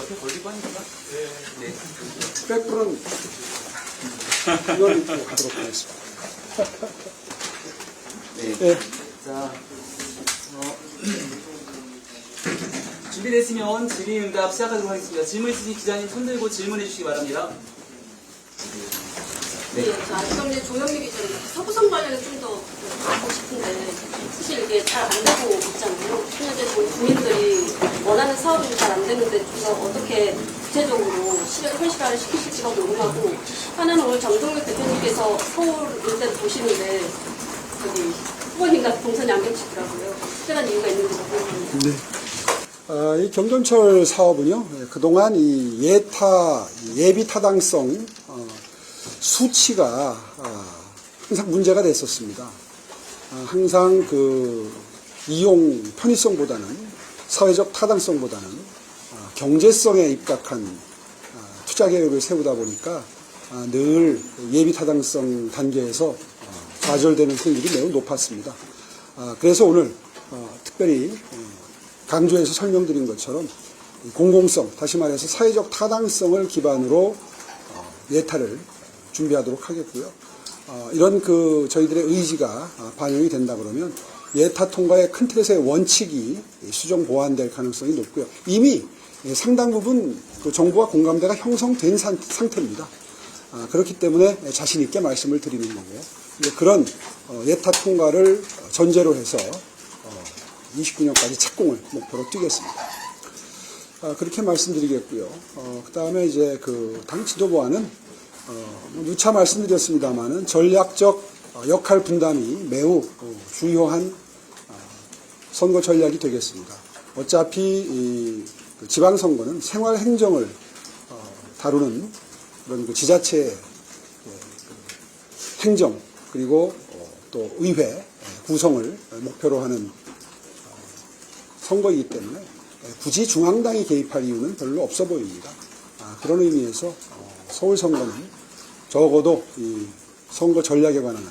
옆에 걸리고 하니까. 네. 백불은 이걸 입고 가도록 하겠습니다. 네. 네. 자, 준비됐으면 질의응답 시작하도록 하겠습니다. 질문 있으신 기자님 손 들고 질문해 주시기 바랍니다. 네, 자, 지금 이제 조영미 기자님 서구성 관련해 좀 더 알고 싶은데 사실 이게 잘 안 되고 있잖아요. 현재 국민들이 원하는 사업이 잘 안 되는데 좀 더 어떻게 구체적으로 현실화를 시키실지가 궁금하고 하나는 오늘 정동혁 대표님께서 서울 일대를 보시는데 저기 후보님과 동선이 안 겹치더라고요. 특별한 이유가 있는지 궁금합니다. 네. 이 경전철 사업은요, 그동안 이 예비 타당성 수치가 항상 문제가 됐었습니다. 항상 그 이용 편의성보다는 사회적 타당성보다는 경제성에 입각한 투자 계획을 세우다 보니까 늘 예비 타당성 단계에서 좌절되는 확률이 매우 높았습니다. 그래서 오늘 특별히 강조해서 설명드린 것처럼 공공성, 다시 말해서 사회적 타당성을 기반으로 예타를 준비하도록 하겠고요. 이런 저희들의 의지가 반영이 된다 그러면 예타 통과의 큰 틀에서의 원칙이 수정 보완될 가능성이 높고요. 이미 상당 부분 정부와 공감대가 형성된 상태입니다. 그렇기 때문에 자신 있게 말씀을 드리는 거고요. 그런 예타 통과를 전제로 해서 29년까지 착공을 목표로 뛰겠습니다. 그렇게 말씀드리겠고요. 그 다음에 이제 당 지도부와는 누차 말씀드렸습니다만은 전략적 역할 분담이 매우 중요한 선거 전략이 되겠습니다. 어차피 이 지방선거는 생활행정을 다루는 그런 지자체 행정 그리고 또 의회 구성을 목표로 하는 선거이기 때문에 굳이 중앙당이 개입할 이유는 별로 없어 보입니다. 그런 의미에서 서울 선거는 적어도 이 선거 전략에 관한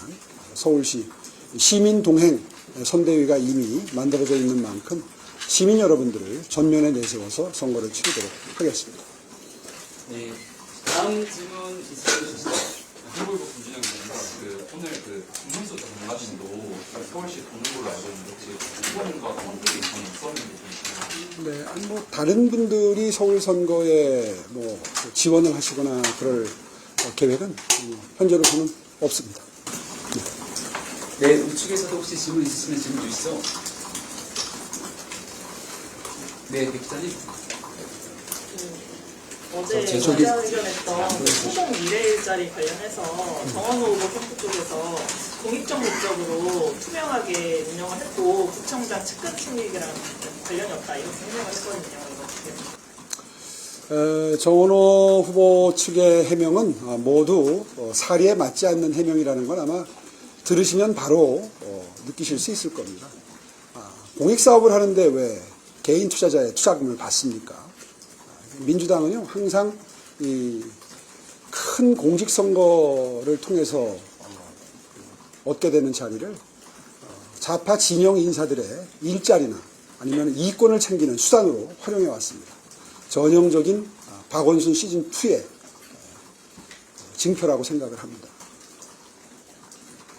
서울시 시민동행 선대위가 이미 만들어져 있는 만큼 시민 여러분들을 전면에 내세워서 선거를 치르도록 하겠습니다. 네. 다음 질문 있으시죠? 한국일보 김준영 기자님과 오늘 국민수 장관님도 서울시 보는 걸로 알고 있는데 혹시 후보님과 관계 이상이 있었는지 네, 다른 분들이 서울 선거에 지원을 하시거나 그럴 계획은 현재로서는 없습니다. 네, 우측에서도 혹시 질문 있으시면 질문 주시죠. 네, 백 기자님. 어제 기자회견했던 소동 미래 일자리 관련해서 정원호 후보 캠프 쪽에서 공익적 목적으로 투명하게 운영을 했고 구청장 측근 출입이랑 관련이 없다 이렇게 해명을 했거든요. 이거 어떻게 정원호 후보 측의 해명은 모두 사리에 맞지 않는 해명이라는 건 아마 들으시면 바로 느끼실 수 있을 겁니다. 공익사업을 하는데 왜 개인 투자자의 투자금을 받습니까? 민주당은요, 항상 이 큰 공직선거를 통해서 얻게 되는 자리를 좌파 진영 인사들의 일자리나 아니면 이권을 챙기는 수단으로 활용해 왔습니다. 전형적인 박원순 시즌2의 징표라고 생각을 합니다.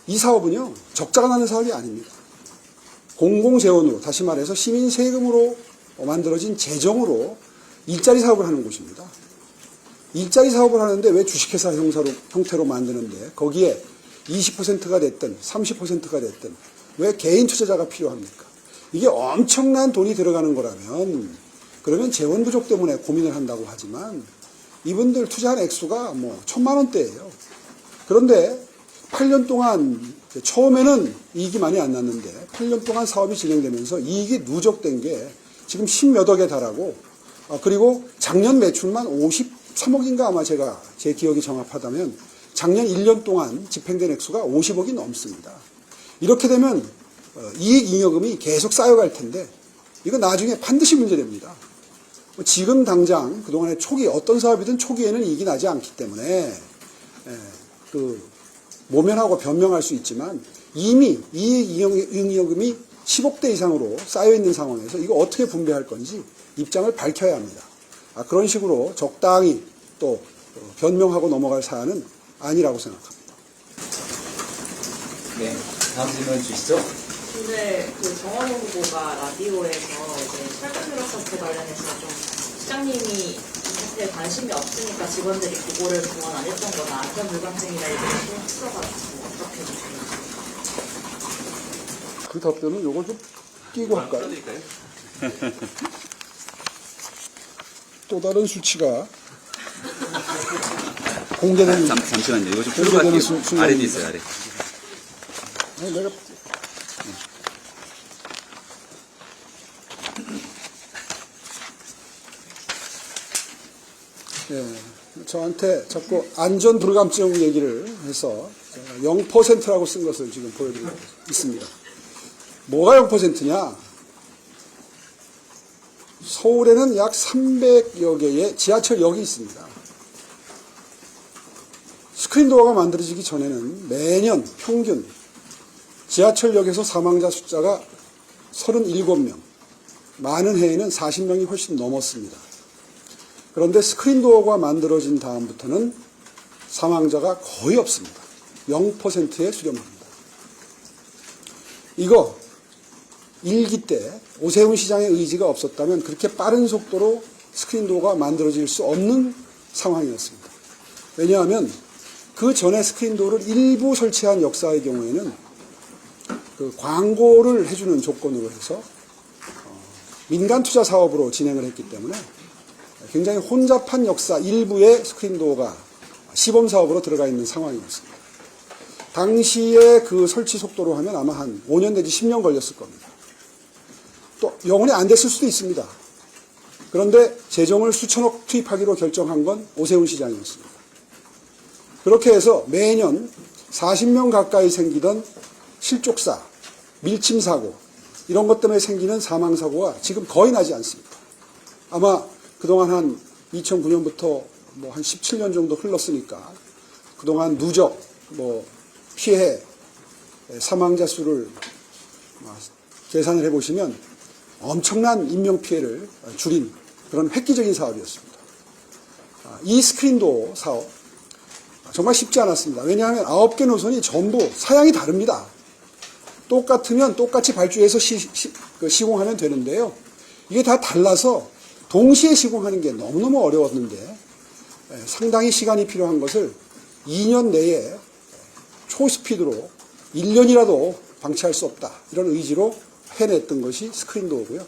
이 사업은요, 적자가 나는 사업이 아닙니다. 공공재원으로, 다시 말해서 시민 세금으로 만들어진 재정으로 일자리 사업을 하는 곳입니다. 일자리 사업을 하는데 왜 주식회사 형태로 만드는데 거기에 20%가 됐든 30%가 됐든 왜 개인 투자자가 필요합니까? 이게 엄청난 돈이 들어가는 거라면 그러면 재원 부족 때문에 고민을 한다고 하지만 이분들 투자한 액수가 1,000만 원대예요. 그런데 8년 동안 처음에는 이익이 많이 안 났는데 8년 동안 사업이 진행되면서 이익이 누적된 게 지금 10몇 억에 달하고 그리고 작년 매출만 53억인가 아마 제 기억이 정확하다면 작년 1년 동안 집행된 액수가 50억이 넘습니다. 이렇게 되면 이익 잉여금이 계속 쌓여갈 텐데 이거 나중에 반드시 문제됩니다. 지금 당장 그동안의 어떤 사업이든 초기에는 이익이 나지 않기 때문에 모면하고 변명할 수 있지만 이미 이익 잉여금이 10억대 이상으로 쌓여있는 상황에서 이거 어떻게 분배할 건지 입장을 밝혀야 합니다. 그런 식으로 적당히 또 변명하고 넘어갈 사안은 아니라고 생각합니다. 네. 다음 질문 주시죠. 근데 그 정원호 후보가 라디오에서 이제 최근 들어서 관련해서 좀 시장님이 이 사태에 관심이 없으니까 직원들이 보고를 그동안 안 했던 거다. 안전 불감증이다. 이렇게 풀어가지고 어떻게 보세요? 그 답변은 요걸 좀 끼고 할까요? 써드릴까요? 또 다른 수치가 공개된 잠시만요. 이거 좀 풀고 공개되는 갈게요. 순간입니다. 아래도 있어요, 아래. 아니, 내가 저한테 자꾸 안전 불감증 얘기를 해서 0%라고 쓴 것을 지금 보여드리고 있습니다. 뭐가 0%냐? 서울에는 약 300여 개의 지하철역이 있습니다. 스크린도어가 만들어지기 전에는 매년 평균 지하철역에서 사망자 숫자가 37명, 많은 해에는 40명이 훨씬 넘었습니다. 그런데 스크린도어가 만들어진 다음부터는 사망자가 거의 없습니다. 0%에 수렴합니다. 이거 일기 때 오세훈 시장의 의지가 없었다면 그렇게 빠른 속도로 스크린도어가 만들어질 수 없는 상황이었습니다. 왜냐하면 그 전에 스크린도어를 일부 설치한 역사의 경우에는 그 광고를 해주는 조건으로 해서 민간 투자 사업으로 진행을 했기 때문에 굉장히 혼잡한 역사 일부의 스크린도어가 시범 사업으로 들어가 있는 상황이었습니다. 당시에 그 설치 속도로 하면 아마 한 5년 내지 10년 걸렸을 겁니다. 또 영원히 안 됐을 수도 있습니다. 그런데 재정을 수천억 투입하기로 결정한 건 오세훈 시장이었습니다. 그렇게 해서 매년 40명 가까이 생기던 실족사, 밀침사고 이런 것 때문에 생기는 사망사고가 지금 거의 나지 않습니다. 아마 그동안 한 2009년부터 뭐 한 17년 정도 흘렀으니까 그동안 누적 피해 사망자 수를 계산을 해보시면 엄청난 인명피해를 줄인 그런 획기적인 사업이었습니다. 이 스크린도어 사업 정말 쉽지 않았습니다. 왜냐하면 9개 노선이 전부 사양이 다릅니다. 똑같으면 똑같이 발주해서 시공하면 되는데요. 이게 다 달라서 동시에 시공하는 게 너무너무 어려웠는데 상당히 시간이 필요한 것을 2년 내에 초스피드로 1년이라도 방치할 수 없다. 이런 의지로 해냈던 것이 스크린도어고요.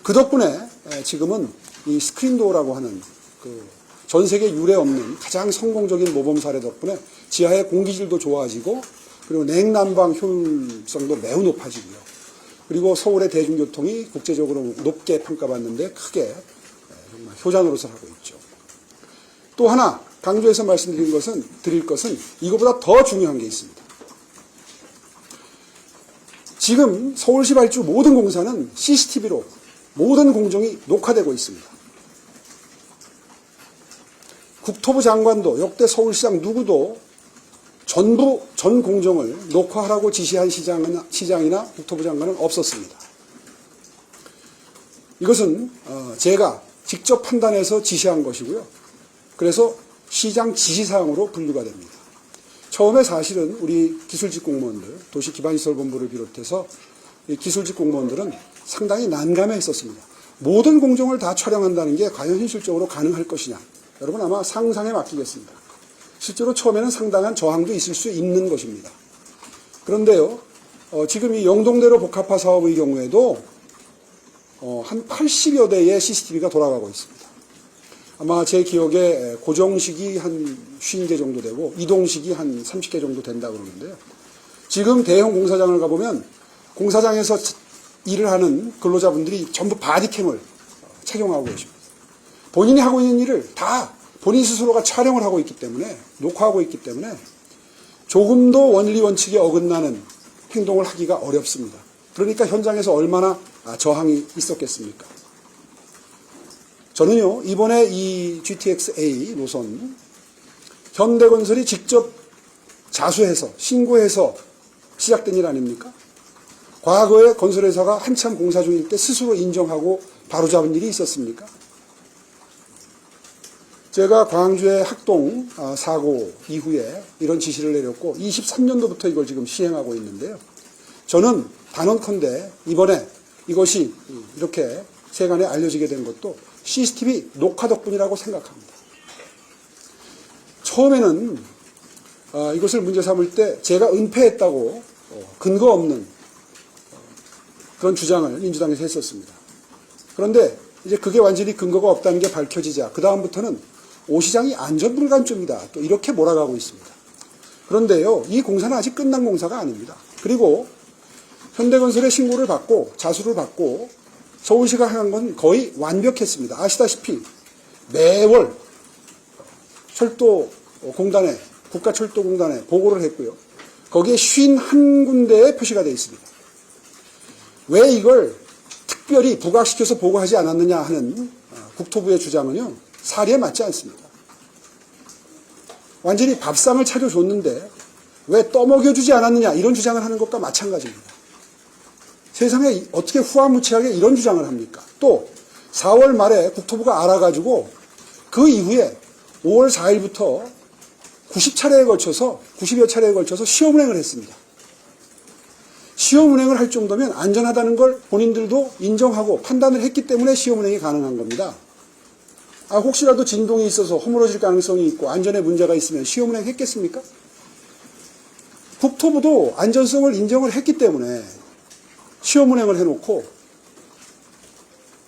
그 덕분에 지금은 이 스크린도어라고 하는 그 전 세계 유례 없는 가장 성공적인 모범 사례 덕분에 지하의 공기질도 좋아지고 그리고 냉난방 효율성도 매우 높아지고요. 그리고 서울의 대중교통이 국제적으로 높게 평가받는데 크게 정말 효자 노릇을 하고 있죠. 또 하나 강조해서 드릴 것은 이거보다 더 중요한 게 있습니다. 지금 서울시 발주 모든 공사는 CCTV로 모든 공정이 녹화되고 있습니다. 국토부 장관도 역대 서울시장 누구도 전 공정을 녹화하라고 지시한 시장이나 국토부 장관은 없었습니다. 이것은 제가 직접 판단해서 지시한 것이고요. 그래서 시장 지시사항으로 분류가 됩니다. 처음에 사실은 우리 기술직 공무원들, 도시기반시설본부를 비롯해서 이 기술직 공무원들은 상당히 난감해했었습니다. 모든 공정을 다 촬영한다는 게 과연 현실적으로 가능할 것이냐. 여러분 아마 상상에 맡기겠습니다. 실제로 처음에는 상당한 저항도 있을 수 있는 것입니다. 그런데요, 지금 이 영동대로 복합화 사업의 경우에도 한 80여 대의 CCTV가 돌아가고 있습니다. 아마 제 기억에 고정식이 한 50개 정도 되고 이동식이 한 30개 정도 된다고 그러는데요. 지금 대형 공사장을 가보면 공사장에서 일을 하는 근로자분들이 전부 바디캠을 착용하고 계십니다. 본인이 하고 있는 일을 다 본인 스스로가 촬영을 하고 있기 때문에 녹화하고 있기 때문에 조금도 원리 원칙에 어긋나는 행동을 하기가 어렵습니다. 그러니까 현장에서 얼마나 저항이 있었겠습니까? 저는요, 이번에 이 GTX-A 노선 현대건설이 직접 자수해서 신고해서 시작된 일 아닙니까? 과거에 건설회사가 한참 공사 중일 때 스스로 인정하고 바로잡은 일이 있었습니까? 제가 광주의 학동 사고 이후에 이런 지시를 내렸고 23년도부터 이걸 지금 시행하고 있는데요. 저는 단언컨대 이번에 이것이 이렇게 세간에 알려지게 된 것도 CCTV 녹화 덕분이라고 생각합니다. 처음에는 이것을 문제 삼을 때 제가 은폐했다고 근거 없는 그런 주장을 민주당에서 했었습니다. 그런데 이제 그게 완전히 근거가 없다는 게 밝혀지자 그 다음부터는 오 시장이 안전불감증이다 또 이렇게 몰아가고 있습니다. 그런데요, 이 공사는 아직 끝난 공사가 아닙니다. 그리고 현대건설의 신고를 받고 자수를 받고 서울시가 한 건 거의 완벽했습니다. 아시다시피 매월 철도공단에 국가철도공단에 보고를 했고요. 거기에 51군데에 표시가 되어 있습니다. 왜 이걸 특별히 부각시켜서 보고하지 않았느냐 하는 국토부의 주장은요, 사리에 맞지 않습니다. 완전히 밥상을 차려줬는데 왜 떠먹여주지 않았느냐 이런 주장을 하는 것과 마찬가지입니다. 세상에 어떻게 후화무치하게 이런 주장을 합니까? 또 4월 말에 국토부가 알아가지고 그 이후에 5월 4일부터 90여 차례에 걸쳐서 시험운행을 했습니다. 시험운행을 할 정도면 안전하다는 걸 본인들도 인정하고 판단을 했기 때문에 시험운행이 가능한 겁니다. 혹시라도 진동이 있어서 허물어질 가능성이 있고 안전에 문제가 있으면 시험운행 했겠습니까? 국토부도 안전성을 인정을 했기 때문에 시험운행을 해놓고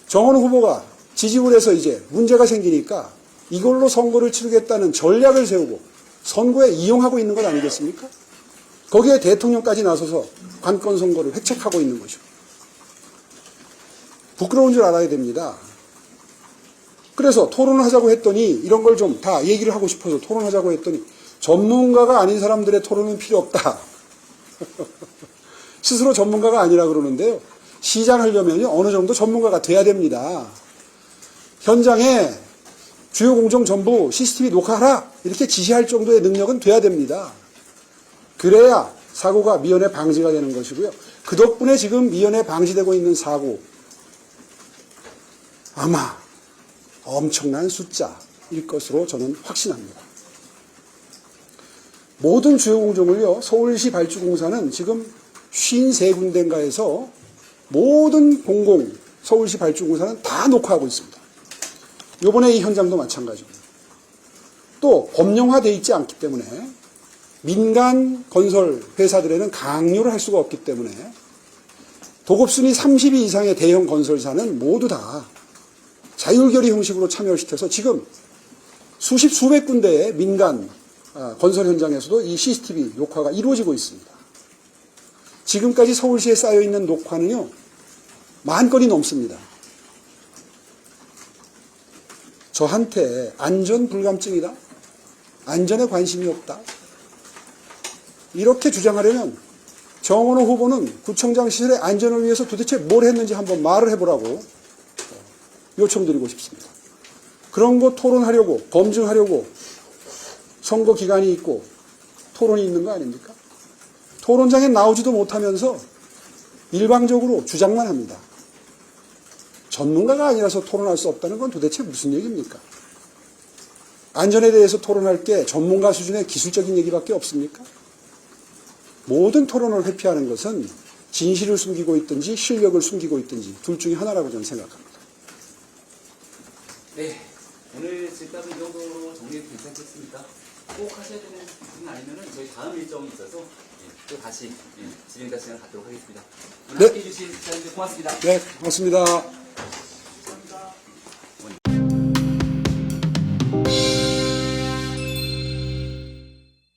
정원호 후보가 지지를 해서 이제 문제가 생기니까 이걸로 선거를 치르겠다는 전략을 세우고 선거에 이용하고 있는 것 아니겠습니까? 거기에 대통령까지 나서서 관건 선거를 획책하고 있는 것이고 부끄러운 줄 알아야 됩니다. 그래서 토론을 하자고 했더니 이런 걸 좀 다 얘기를 하고 싶어서 토론하자고 했더니 전문가가 아닌 사람들의 토론은 필요 없다. 스스로 전문가가 아니라 그러는데요. 시장 하려면 어느 정도 전문가가 돼야 됩니다. 현장에 주요 공정 전부 CCTV 녹화하라 이렇게 지시할 정도의 능력은 돼야 됩니다. 그래야 사고가 미연에 방지가 되는 것이고요. 그 덕분에 지금 미연에 방지되고 있는 사고 아마 엄청난 숫자일 것으로 저는 확신합니다. 모든 주요 공정을요, 서울시 발주공사는 지금 53군데인가에서 모든 공공 서울시 발주공사는 다 녹화하고 있습니다. 요번에 이 현장도 마찬가지고요. 또 법령화되어 있지 않기 때문에 민간 건설 회사들에는 강요를 할 수가 없기 때문에 도급순위 30위 이상의 대형 건설사는 모두 다 자율결의 형식으로 참여시켜서 지금 수백 군데의 민간 건설 현장에서도 이 CCTV 녹화가 이루어지고 있습니다. 지금까지 서울시에 쌓여있는 녹화는요, 10,000건이 넘습니다. 저한테 안전불감증이다, 안전에 관심이 없다, 이렇게 주장하려면 정원호 후보는 구청장 시절의 안전을 위해서 도대체 뭘 했는지 한번 말을 해보라고 요청드리고 싶습니다. 그런 거 토론하려고, 검증하려고 선거 기간이 있고 토론이 있는 거 아닙니까? 토론장에 나오지도 못하면서 일방적으로 주장만 합니다. 전문가가 아니라서 토론할 수 없다는 건 도대체 무슨 얘기입니까? 안전에 대해서 토론할 게 전문가 수준의 기술적인 얘기밖에 없습니까? 모든 토론을 회피하는 것은 진실을 숨기고 있든지 실력을 숨기고 있든지 둘 중에 하나라고 저는 생각합니다. 네, 오늘 질답은 이 정도로 정리해도 괜찮겠습니까? 꼭 하셔야 되는 부분 아니면은 저희 다음 일정이 있어서 또 다시 진행자 시간을 갖도록 하겠습니다. 오늘 네. 함께해 주신 기자님들 고맙습니다. 네, 고맙습니다.